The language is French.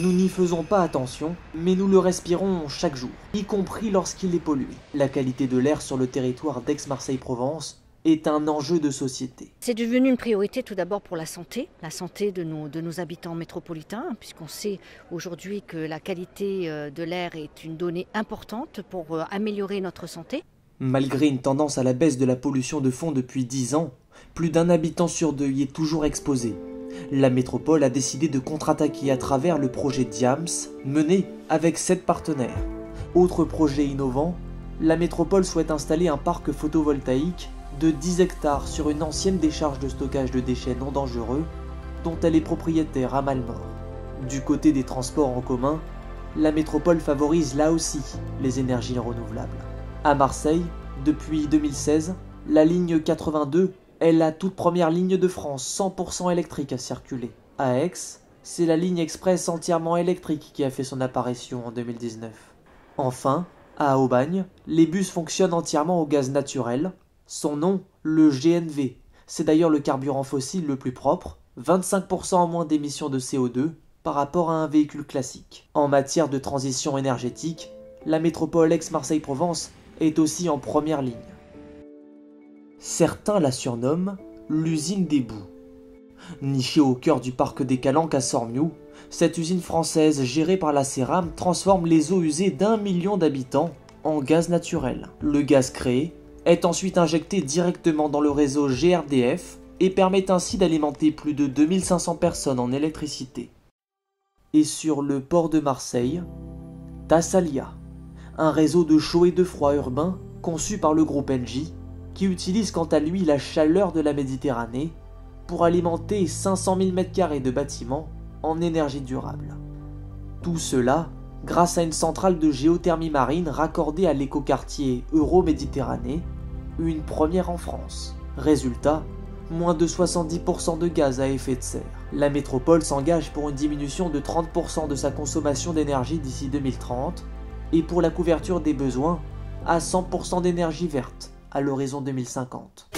Nous n'y faisons pas attention, mais nous le respirons chaque jour, y compris lorsqu'il est pollué. La qualité de l'air sur le territoire d'Aix-Marseille-Provence est un enjeu de société. C'est devenu une priorité tout d'abord pour la santé de nos habitants métropolitains, puisqu'on sait aujourd'hui que la qualité de l'air est une donnée importante pour améliorer notre santé. Malgré une tendance à la baisse de la pollution de fond depuis 10 ans, plus d'un habitant sur deux y est toujours exposé. La métropole a décidé de contre-attaquer à travers le projet Diams, mené avec 7 partenaires. Autre projet innovant, la métropole souhaite installer un parc photovoltaïque de 10 hectares sur une ancienne décharge de stockage de déchets non dangereux dont elle est propriétaire à Malmort. Du côté des transports en commun, la métropole favorise là aussi les énergies renouvelables. À Marseille, depuis 2016, la ligne 82 est la toute première ligne de France 100% électrique à circuler. À Aix, c'est la ligne express entièrement électrique qui a fait son apparition en 2019. Enfin, à Aubagne, les bus fonctionnent entièrement au gaz naturel. Son nom, le GNV. C'est d'ailleurs le carburant fossile le plus propre, 25% en moins d'émissions de CO2 par rapport à un véhicule classique. En matière de transition énergétique, la métropole Aix-Marseille-Provence est aussi en première ligne. Certains la surnomment l'usine des boues. Nichée au cœur du parc des Calanques à Sormiou, cette usine française gérée par la Céram transforme les eaux usées d'1 million d'habitants en gaz naturel. Le gaz créé est ensuite injecté directement dans le réseau GRDF et permet ainsi d'alimenter plus de 2500 personnes en électricité. Et sur le port de Marseille, Tassalia, un réseau de chaud et de froid urbain conçu par le groupe Engie, qui utilise quant à lui la chaleur de la Méditerranée pour alimenter 500 000 m² de bâtiments en énergie durable. Tout cela grâce à une centrale de géothermie marine raccordée à l'écoquartier Euro-Méditerranée, une première en France. Résultat, moins de 70% de gaz à effet de serre. La métropole s'engage pour une diminution de 30% de sa consommation d'énergie d'ici 2030 et pour la couverture des besoins à 100% d'énergie verte à l'horizon 2050.